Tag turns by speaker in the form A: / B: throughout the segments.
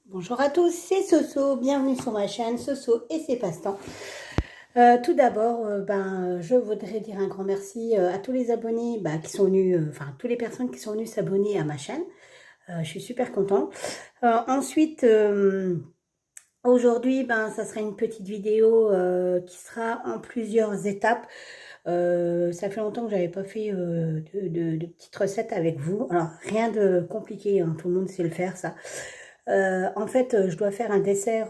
A: Bonjour à tous, c'est Soso, bienvenue sur ma chaîne Soso et ses passe-temps. Tout d'abord, je voudrais dire un grand merci à tous les abonnés qui sont venus, toutes les personnes qui sont venues s'abonner à ma chaîne. Je suis super contente. Ensuite, aujourd'hui, ça sera une petite vidéo qui sera en plusieurs étapes. Ça fait longtemps que j'avais pas fait de petites recettes avec vous. Alors, rien de compliqué, hein, tout le monde sait le faire, ça. En fait, je dois faire un dessert,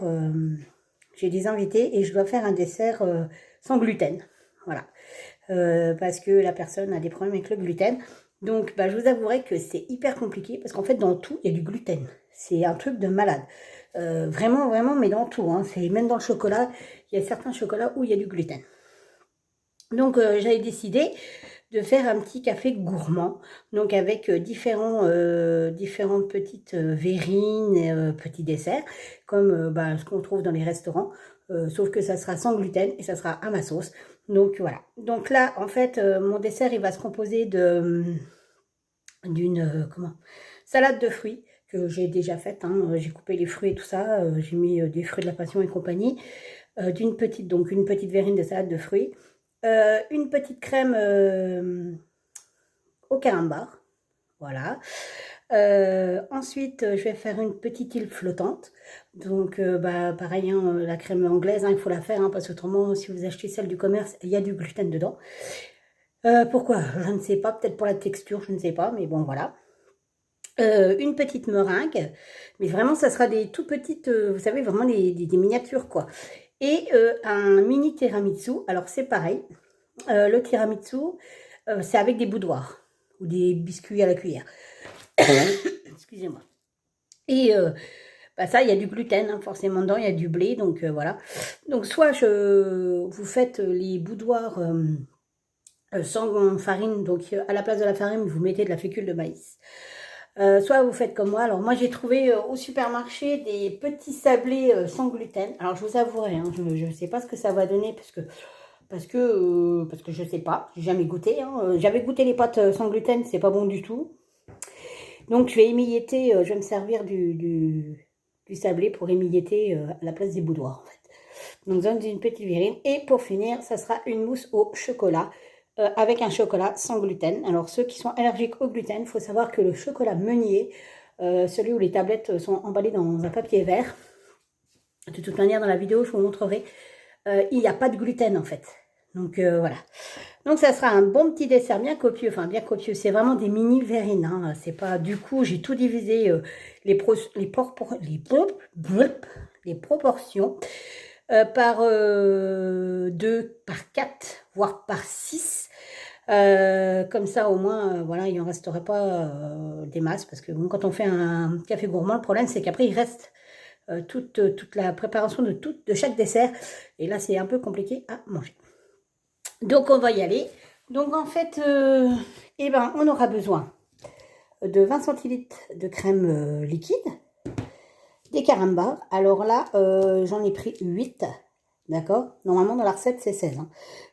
A: j'ai des invités et je dois faire un dessert sans gluten. Voilà. Parce que la personne a des problèmes avec le gluten. Donc, je vous avouerai que c'est hyper compliqué parce qu'en fait, dans tout, il y a du gluten. C'est un truc de malade. Vraiment, vraiment, mais dans tout. Hein. Même dans le chocolat, il y a certains chocolats où il y a du gluten. Donc, j'avais décidé de faire un petit café gourmand, donc avec différentes petites verrines, petits desserts, comme ce qu'on trouve dans les restaurants, sauf que ça sera sans gluten et ça sera à ma sauce. Donc voilà. Donc là, en fait, mon dessert, il va se composer d'une salade de fruits que j'ai déjà faite. Hein. J'ai coupé les fruits et tout ça. J'ai mis des fruits de la passion et compagnie. Une petite verrine de salade de fruits. Une petite crème au carambar. Voilà. Ensuite, je vais faire une petite île flottante. Donc, pareil, hein, la crème anglaise, hein, il faut la faire, hein, parce qu'autrement, si vous achetez celle du commerce, il y a du gluten dedans. Pourquoi? Je ne sais pas, peut-être pour la texture, je ne sais pas, mais bon, voilà. Une petite meringue, mais vraiment, ça sera des tout petites, vous savez, vraiment des miniatures, quoi. Et un mini tiramisu. Alors, c'est pareil. Le tiramisu, c'est avec des boudoirs ou des biscuits à la cuillère. Excusez-moi. Et ça, il y a du gluten, hein, forcément dedans, il y a du blé, donc voilà. Donc soit vous faites les boudoirs sans farine, donc à la place de la farine, vous mettez de la fécule de maïs. Soit vous faites comme moi. Alors moi, j'ai trouvé au supermarché des petits sablés sans gluten. Alors je vous avouerai, hein, je ne sais pas ce que ça va donner parce que je sais pas, j'ai jamais goûté. Hein. J'avais goûté les pâtes sans gluten, c'est pas bon du tout. Donc je vais émietter, je vais me servir du sablé pour émietter à la place des boudoirs en fait. Donc dans une petite verrine. Et pour finir, ça sera une mousse au chocolat avec un chocolat sans gluten. Alors ceux qui sont allergiques au gluten, il faut savoir que le chocolat meunier, celui où les tablettes sont emballées dans un papier vert, de toute manière dans la vidéo je vous montrerai, il n'y a pas de gluten en fait. Donc voilà. Donc ça sera un bon petit dessert bien copieux, c'est vraiment des mini verrines, hein. C'est pas, du coup j'ai tout divisé les proportions par 2, par 4, voire par 6. Comme ça au moins voilà, il n'en resterait pas des masses, parce que bon, quand on fait un café gourmand, le problème c'est qu'après il reste toute la préparation de chaque dessert, et là c'est un peu compliqué à manger. Donc on va y aller. Donc en fait, on aura besoin de 20 centilitres de crème liquide, des carambars. Alors là, j'en ai pris 8, d'accord? Normalement dans la recette c'est 16. Hein.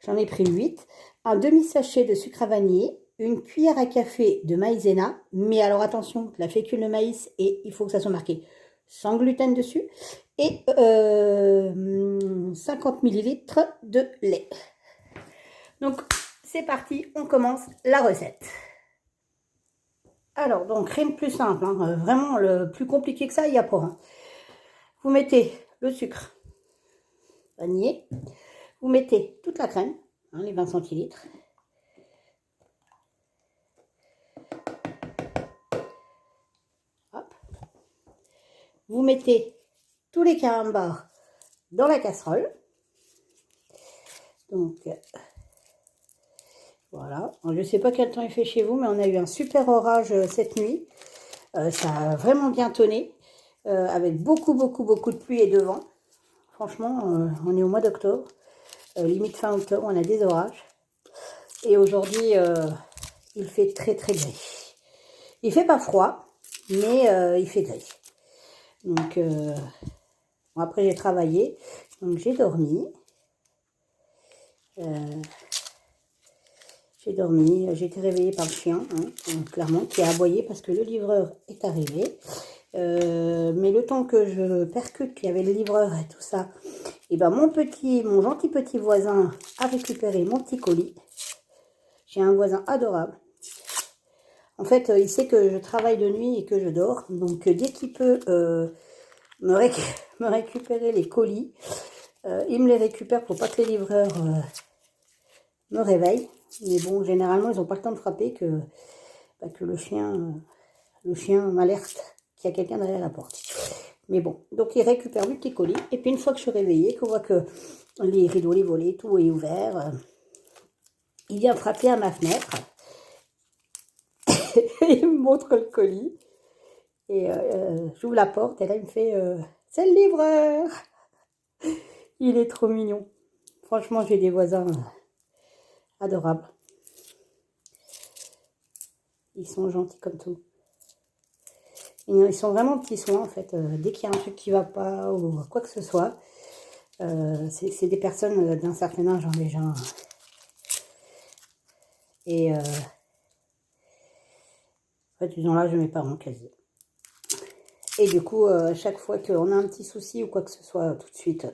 A: J'en ai pris 8. Un demi-sachet de sucre à vaniller, une cuillère à café de maïzena, mais alors attention, la fécule de maïs, et il faut que ça soit marqué sans gluten dessus, et 50 ml de lait. Donc, c'est parti, on commence la recette. Alors, donc, rien de plus simple, hein, vraiment, le plus compliqué que ça, il n'y a pas. Hein. Vous mettez le sucre vanillé, vous mettez toute la crème, hein, les 20 centilitres. Hop. Vous mettez tous les carambars dans la casserole. Donc, voilà. Je ne sais pas quel temps il fait chez vous, mais on a eu un super orage cette nuit. Ça a vraiment bien tonné, avec beaucoup de pluie et de vent. Franchement, on est au mois d'octobre, limite fin octobre, on a des orages. Et aujourd'hui, il fait très gris. Il fait pas froid, mais il fait gris. Donc, bon, après j'ai travaillé, donc j'ai dormi. J'ai été réveillée par le chien, hein, clairement, qui a aboyé parce que le livreur est arrivé. Mais le temps que je percute qu'il y avait le livreur et tout ça, et ben mon gentil petit voisin a récupéré mon petit colis. J'ai un voisin adorable. En fait, il sait que je travaille de nuit et que je dors. Donc, dès qu'il peut me récupérer les colis, il me les récupère pour pas que les livreurs me réveillent. Mais bon, généralement, ils n'ont pas le temps de frapper que le chien m'alerte qu'il y a quelqu'un derrière la porte. Mais bon, donc il récupère mes petits colis. Et puis une fois que je suis réveillée, qu'on voit que les rideaux, les volets, tout est ouvert, il vient frapper à ma fenêtre. Il me montre le colis. Et j'ouvre la porte et là il me fait c'est le livreur. Il est trop mignon. Franchement, j'ai des voisins adorables. Ils sont gentils comme tout. Ils sont vraiment petits soins en fait. Dès qu'il y a un truc qui va pas ou quoi que ce soit, c'est des personnes d'un certain âge déjà. Et en fait, ils ont l'âge de mes parents quasi. Et du coup, chaque fois qu'on a un petit souci ou quoi que ce soit, tout de suite,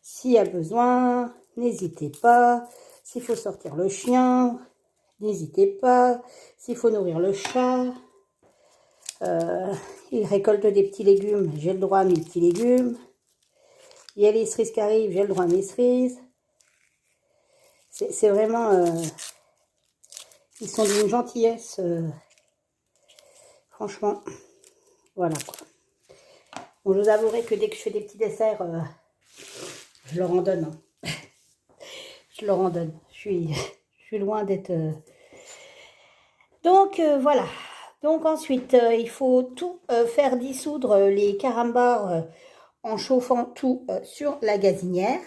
A: s'il y a besoin, n'hésitez pas. S'il faut sortir le chien, n'hésitez pas. S'il faut nourrir le chat, il récolte des petits légumes, j'ai le droit à mes petits légumes. Il y a les cerises qui arrivent, j'ai le droit à mes cerises. C'est vraiment... ils sont d'une gentillesse. Franchement, voilà quoi. Bon, je vous avouerai que dès que je fais des petits desserts, je leur en donne. Hein. Je leur en donne. Je suis loin d'être... Donc, voilà. Donc, ensuite, il faut tout faire dissoudre les carambars en chauffant tout sur la gazinière.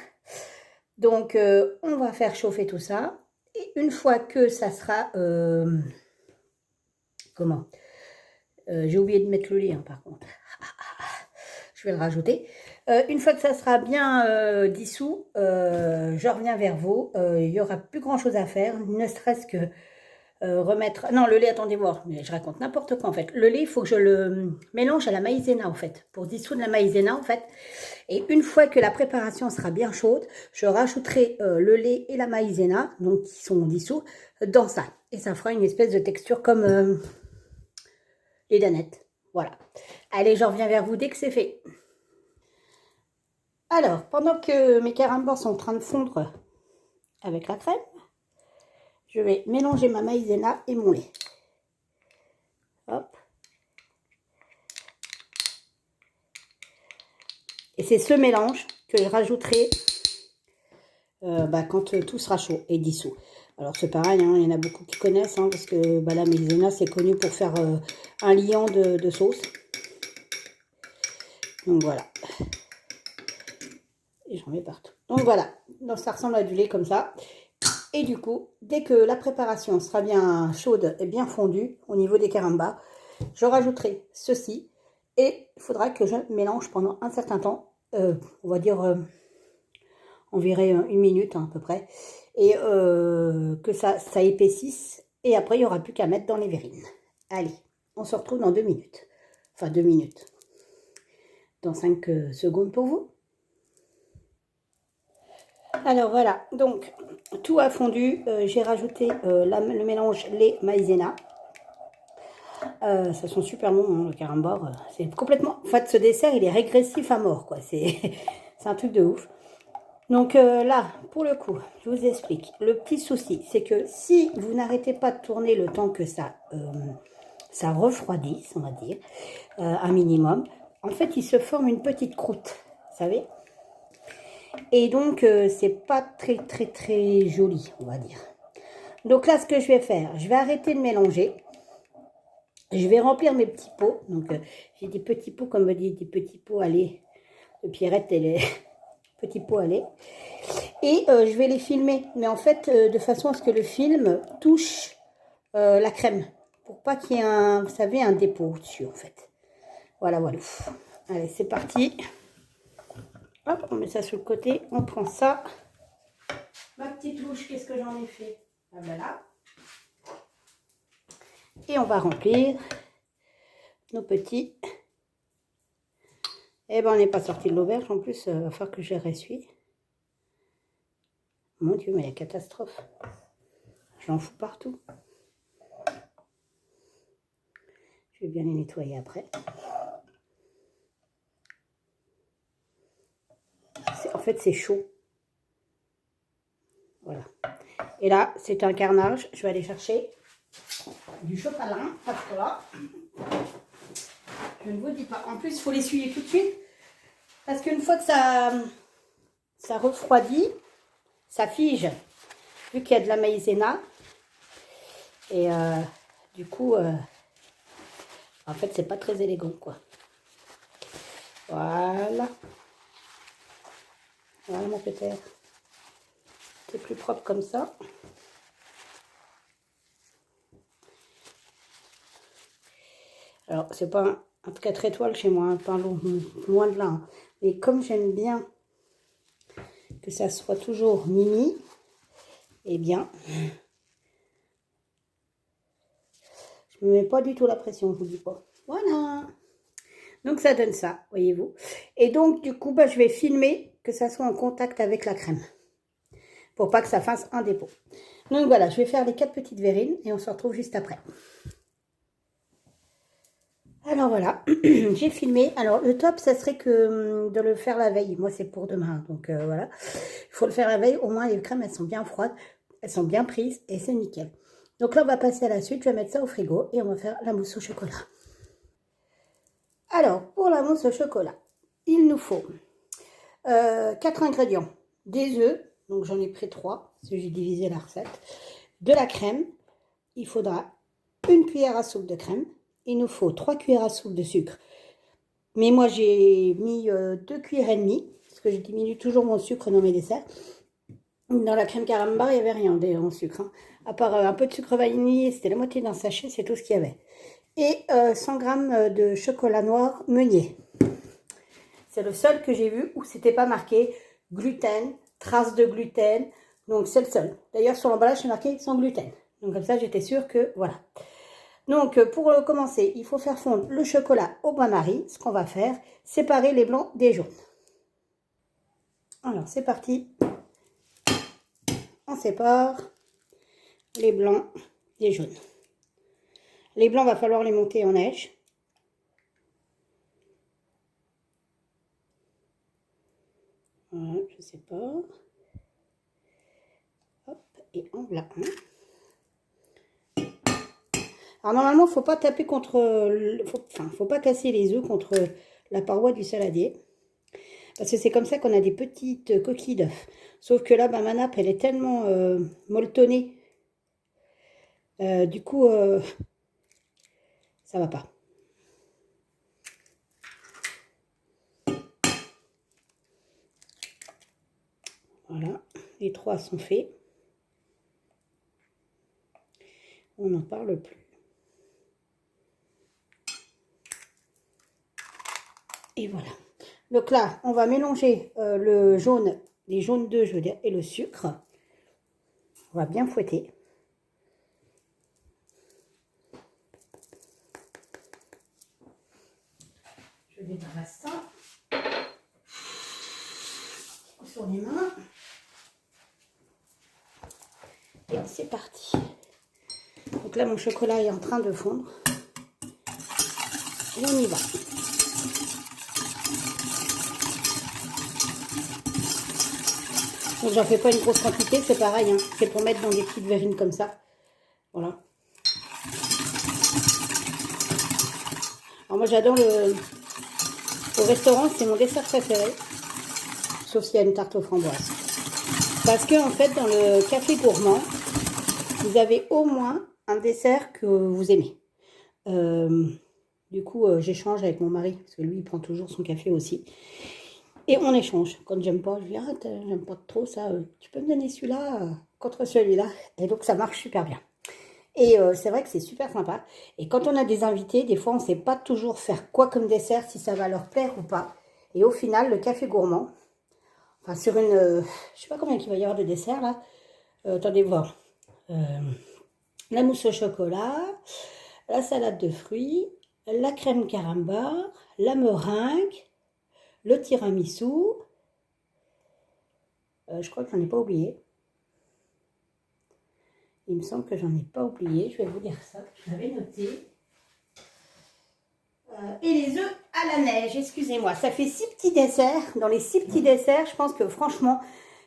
A: Donc, on va faire chauffer tout ça. Et une fois que ça sera... comment j'ai oublié de mettre le lait, hein, par contre. Je vais le rajouter. Une fois que ça sera bien dissous, je reviens vers vous. Il n'y aura plus grand chose à faire, ne serait-ce que remettre... Non, le lait, attendez voir, mais je raconte n'importe quoi en fait. Le lait, il faut que je le mélange à la maïzena en fait, pour dissoudre la maïzena en fait. Et une fois que la préparation sera bien chaude, je rajouterai le lait et la maïzena, donc qui sont dissous, dans ça. Et ça fera une espèce de texture comme les danettes. Voilà. Allez, je reviens vers vous dès que c'est fait. Alors, pendant que mes carambars sont en train de fondre avec la crème, je vais mélanger ma maïzena et mon lait. Hop. Et c'est ce mélange que je rajouterai quand tout sera chaud et dissous. Alors c'est pareil, hein, il y en a beaucoup qui connaissent, hein, parce que la maïzena c'est connu pour faire un liant de sauce. Donc voilà. Et j'en mets partout. Donc voilà, donc ça ressemble à du lait comme ça. Et du coup, dès que la préparation sera bien chaude et bien fondue au niveau des carambars, je rajouterai ceci. Et il faudra que je mélange pendant un certain temps, on va dire environ 1 minute hein, à peu près. Et que ça épaississe. Et après, il n'y aura plus qu'à mettre dans les verrines. Allez, on se retrouve dans 2 minutes. Enfin 2 minutes. Dans 5 secondes pour vous. Alors voilà, donc tout a fondu, j'ai rajouté le mélange lait maïzena. Ça sent super bon, hein, le carambar. C'est complètement... En fait, ce dessert, il est régressif à mort, quoi. C'est un truc de ouf. Donc là, pour le coup, je vous explique. Le petit souci, c'est que si vous n'arrêtez pas de tourner le temps que ça refroidisse, on va dire, un minimum, en fait, il se forme une petite croûte, vous savez. Et donc, c'est pas très joli, on va dire. Donc là, ce que je vais faire, je vais arrêter de mélanger. Je vais remplir mes petits pots. Donc, j'ai des petits pots, comme on dit, des petits pots à lait. De Pierrette, et les petits pots à lait. Et je vais les filmer. Mais en fait, de façon à ce que le film touche la crème. Pour pas qu'il y ait vous savez, un dépôt au-dessus, en fait. Voilà, voilà. Allez, c'est parti. Hop, on met ça sur le côté. On prend ça. Ma petite louche, qu'est-ce que j'en ai fait? Ah ben là. Et on va remplir nos petits Eh ben, on n'est pas sorti de l'auberge. En plus, il va falloir que je les ressuie. Mon Dieu, mais la catastrophe. J'en fous partout. Je vais bien les nettoyer après. En fait, c'est chaud. Voilà. Et là, c'est un carnage. Je vais aller chercher du chocolat. Parce que là, je ne vous dis pas. En plus, il faut l'essuyer tout de suite. Parce qu'une fois que ça refroidit, ça fige. Vu qu'il y a de la maïzena. Et du coup, en fait, c'est pas très élégant, quoi. Voilà. Voilà, mon Peter. C'est plus propre comme ça. Alors, c'est pas un 4 étoiles chez moi, hein, pas loin de là. Hein. Mais comme j'aime bien que ça soit toujours mimi, eh bien, je ne me mets pas du tout la pression, je vous dis pas. Voilà. Donc, ça donne ça, voyez-vous. Et donc, du coup, bah, je vais filmer que ça soit en contact avec la crème. Pour pas que ça fasse un dépôt. Donc, voilà, je vais faire les 4 petites verrines et on se retrouve juste après. Alors voilà, j'ai filmé. Alors le top, ça serait que de le faire la veille. Moi, c'est pour demain. Donc voilà, il faut le faire la veille. Au moins, les crèmes, elles sont bien froides. Elles sont bien prises et c'est nickel. Donc là, on va passer à la suite. Je vais mettre ça au frigo et on va faire la mousse au chocolat. Alors, pour la mousse au chocolat, il nous faut 4 ingrédients. Des œufs, donc j'en ai pris 3, parce que j'ai divisé la recette. De la crème, il faudra une cuillère à soupe de crème. Il nous faut 3 cuillères à soupe de sucre. Mais moi, j'ai mis 2 cuillères et demie, parce que je diminue toujours mon sucre dans mes desserts. Dans la crème caramba, il n'y avait rien en sucre. Hein. À part un peu de sucre vanillé, c'était la moitié d'un sachet, c'est tout ce qu'il y avait. Et 100 g de chocolat noir meunier. C'est le seul que j'ai vu où c'était pas marqué gluten, trace de gluten. Donc, c'est le seul. D'ailleurs, sur l'emballage, c'est marqué sans gluten. Donc, comme ça, j'étais sûre que, voilà. Donc, pour commencer, il faut faire fondre le chocolat au bain-marie. Ce qu'on va faire, séparer les blancs des jaunes. Alors, c'est parti. On sépare les blancs des jaunes. Les blancs, va falloir les monter en neige. Voilà, je sépare. Hop, et en voilà un. Alors, normalement, il ne faut pas taper contre... faut pas casser les œufs contre la paroi du saladier. Parce que c'est comme ça qu'on a des petites coquilles d'œufs. Sauf que là, bah, ma nappe, elle est tellement molletonnée. Du coup, ça va pas. Voilà, les 3 sont faits. On n'en parle plus. Et voilà. Donc là, on va mélanger le jaune, les jaunes d'œufs, je veux dire, et le sucre. On va bien fouetter. Je débarrasse ça sur les mains. Et c'est parti. Donc là, mon chocolat est en train de fondre. Et on y va. Donc j'en fais pas une grosse quantité, c'est pareil, hein. C'est pour mettre dans des petites verrines comme ça. Voilà. Alors moi j'adore au restaurant, c'est mon dessert préféré. Sauf s'il y a une tarte aux framboises. Parce que en fait, dans le café gourmand, vous avez au moins un dessert que vous aimez. Du coup, j'échange avec mon mari, parce que lui, il prend toujours son café aussi. Et on échange. Quand j'aime pas, je dis, ah, j'aime pas trop ça, tu peux me donner celui-là contre celui-là. Et donc, ça marche super bien. Et c'est vrai que c'est super sympa. Et quand on a des invités, des fois, on ne sait pas toujours faire quoi comme dessert, si ça va leur plaire ou pas. Et au final, le café gourmand, enfin, sur une... je sais pas combien il va y avoir de desserts, là. Attendez voir. La mousse au chocolat, la salade de fruits, la crème carambar, la meringue, le tiramisu. Je crois que j'en ai pas oublié. Il me semble que j'en ai pas oublié. Je vais vous dire ça. Je l'avais noté. Et les œufs à la neige, excusez-moi. Ça fait 6 petits desserts. Dans les 6 petits desserts, je pense que franchement,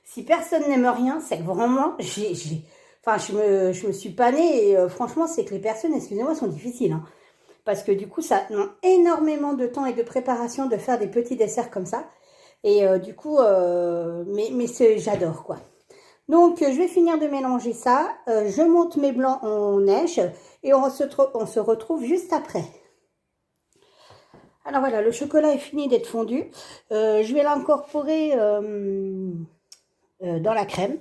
A: si personne n'aime rien, c'est que vraiment, enfin, je me suis pas née. Et franchement, c'est que les personnes, excusez-moi, sont difficiles. Hein. Parce que du coup, ça demande énormément de temps et de préparation de faire des petits desserts comme ça. Et du coup, mais j'adore quoi. Donc, je vais finir de mélanger ça. Je monte mes blancs en neige et on se retrouve juste après. Alors voilà, le chocolat est fini d'être fondu. Je vais l'incorporer dans la crème.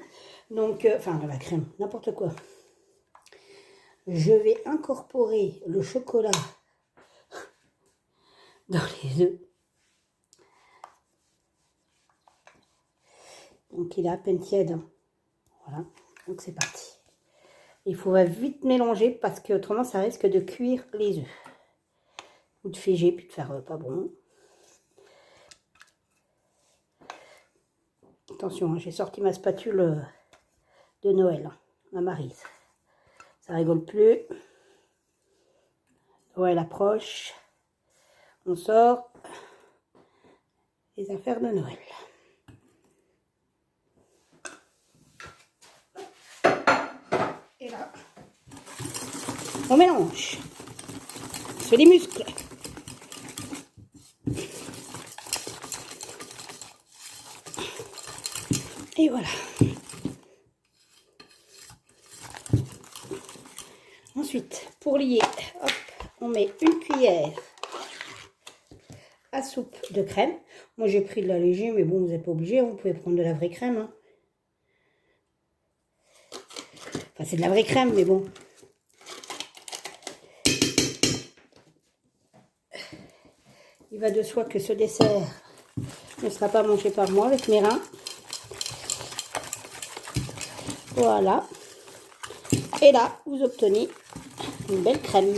A: Donc, enfin, dans la crème, n'importe quoi. Je vais incorporer le chocolat dans les œufs. Donc, il est à peine tiède. Hein. Voilà, donc c'est parti. Il faut vite mélanger parce que autrement ça risque de cuire les œufs. Ou de figer puis de faire pas bon. Attention, hein, j'ai sorti ma spatule de Noël, hein, ma Maryse. Ça rigole plus. Noël approche. On sort les affaires de Noël. Et là, on mélange. C'est les muscles. Et voilà. Ensuite, pour lier, hop, on met une cuillère à soupe de crème. Moi, j'ai pris de la léger, mais bon, vous n'êtes pas obligé. Vous pouvez prendre de la vraie crème. Hein. Enfin, c'est de la vraie crème, mais bon. Il va de soi que ce dessert ne sera pas mangé par moi avec mes reins. Voilà. Et là, vous obtenez une belle crème.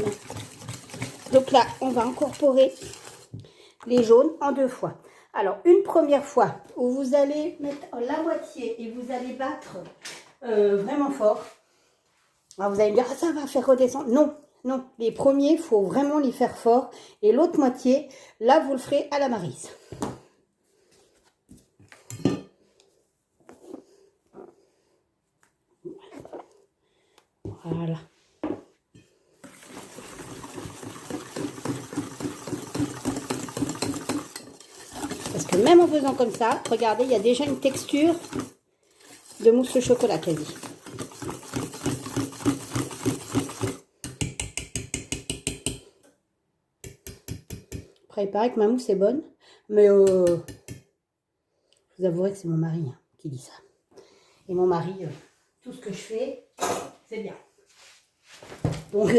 A: Donc là, on va incorporer les jaunes en 2 fois. Alors, une première fois où vous allez mettre la moitié et vous allez battre vraiment fort. Alors, vous allez me dire, ah, ça va faire redescendre. Non, non. Les premiers, il faut vraiment les faire fort. Et l'autre moitié, là, vous le ferez à la Maryse. Voilà. Parce que même en faisant comme ça, regardez, il y a déjà une texture de mousse au chocolat quasi. Après, il paraît que ma mousse est bonne, mais je vous avouerai que c'est mon mari hein, qui dit ça. Et mon mari, tout ce que je fais, c'est bien. Donc,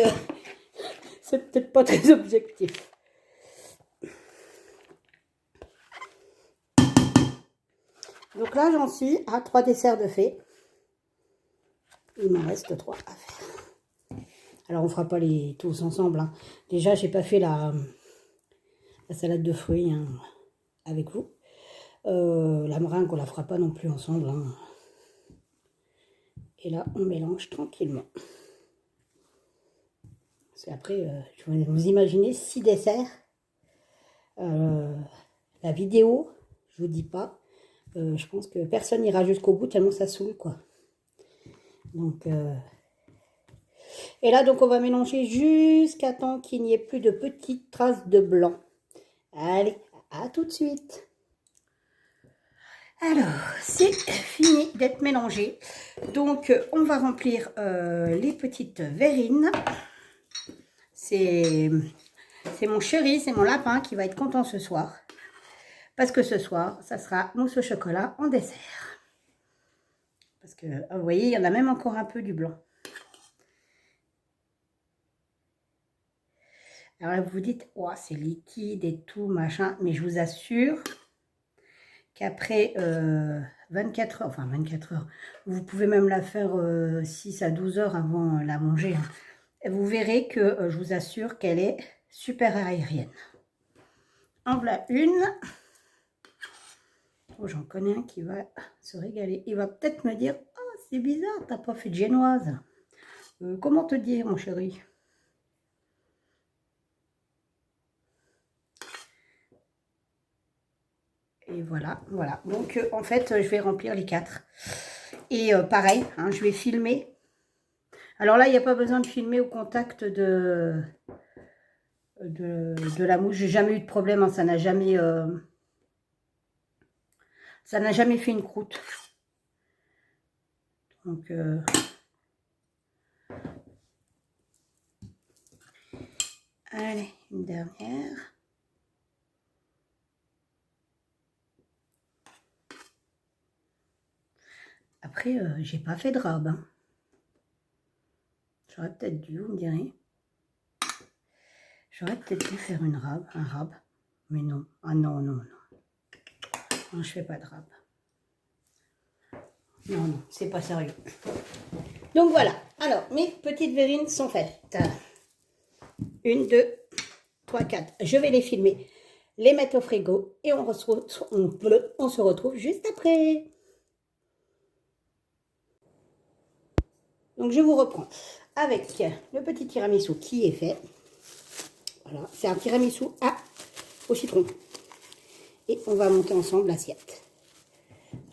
A: c'est peut-être pas très objectif. Donc là, j'en suis à 3 desserts de fait. Il m'en reste 3 à faire. Alors, on ne fera pas les tous ensemble. Hein. Déjà, j'ai pas fait la salade de fruits hein, avec vous. La meringue, on la fera pas non plus ensemble. Hein. Et là, on mélange tranquillement. Parce qu'après, je vais vous imaginer 6 desserts. La vidéo, je vous dis pas. Je pense que personne n'ira jusqu'au bout tellement ça saoule, quoi. Donc, et là, donc, on va mélanger jusqu'à temps qu'il n'y ait plus de petites traces de blanc. Allez, à tout de suite. Alors, c'est fini d'être mélangé. Donc, on va remplir les petites verrines. C'est mon chéri, c'est mon lapin qui va être content ce soir. Parce que ce soir, ça sera mousse au chocolat en dessert. Parce que, vous voyez, il y en a même encore un peu du blanc. Alors là, vous vous dites, oh, c'est liquide et tout, machin. Mais je vous assure qu'après 24 heures, enfin 24 heures, vous pouvez même la faire 6 à 12 heures avant la manger. Hein. Vous verrez que je vous assure qu'elle est super aérienne. En voilà une. Oh, j'en connais un qui va se régaler. Il va peut-être me dire, oh, c'est bizarre, t'as pas fait de génoise. Comment te dire, mon chéri? Et voilà, voilà. Donc, en fait, je vais remplir les 4. Et pareil, hein, je vais filmer. Alors là, il n'y a pas besoin de filmer au contact de la mousse. J'ai jamais eu de problème, hein, ça n'a jamais fait une croûte. Donc, allez, une dernière. Après, j'ai pas fait de rab. Hein. J'aurais peut-être dû, vous me direz. J'aurais peut-être dû faire un rab. Mais non. Ah non, non, non. Non, je fais pas de rab. Non, non, c'est pas sérieux. Donc voilà. Alors, mes petites verrines sont faites. 1, 2, 3, 4. Je vais les filmer, les mettre au frigo et on se retrouve juste après. Donc je vous reprends avec le petit tiramisu qui est fait. Voilà, c'est un tiramisu au citron. Et on va monter ensemble l'assiette.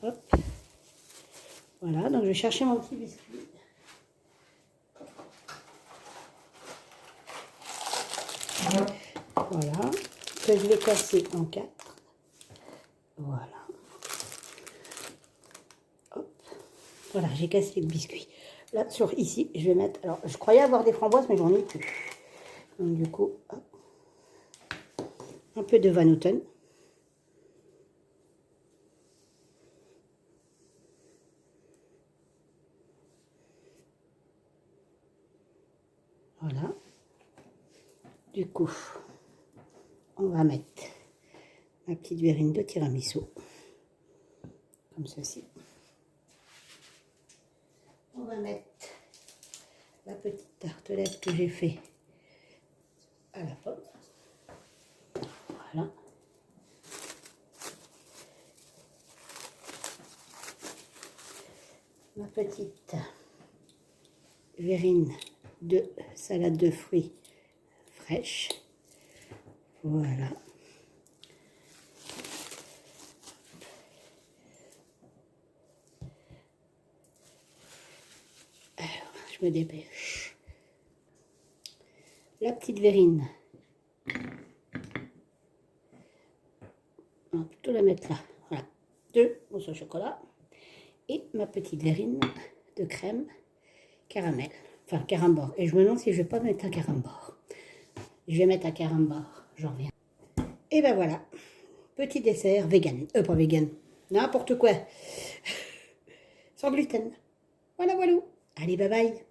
A: Hop. Voilà, donc je vais chercher mon petit biscuit. Voilà, que je vais casser en 4. Voilà. Hop. Voilà, j'ai cassé le biscuit. Là, sur ici, je vais mettre... Alors, je croyais avoir des framboises, mais j'en ai plus. Donc, du coup, hop. Un peu de Van Houten. Voilà. Du coup, on va mettre ma petite verrine de tiramisu. Comme ceci. On va mettre la petite tartelette que j'ai fait à la pomme. Voilà. Ma petite verrine de salade de fruits fraîche. Voilà. Alors, je me dépêche. La petite verrine. On va plutôt la mettre là. Voilà. 2 mousses au chocolat. Et ma petite verrine de crème caramel. Enfin, carambar. Et je me demande si je vais pas mettre un carambar. Je vais mettre un carambar. J'en reviens. Et ben voilà. Petit dessert vegan. Pas vegan. N'importe quoi. Sans gluten. Voilà, voilà. Allez, bye bye.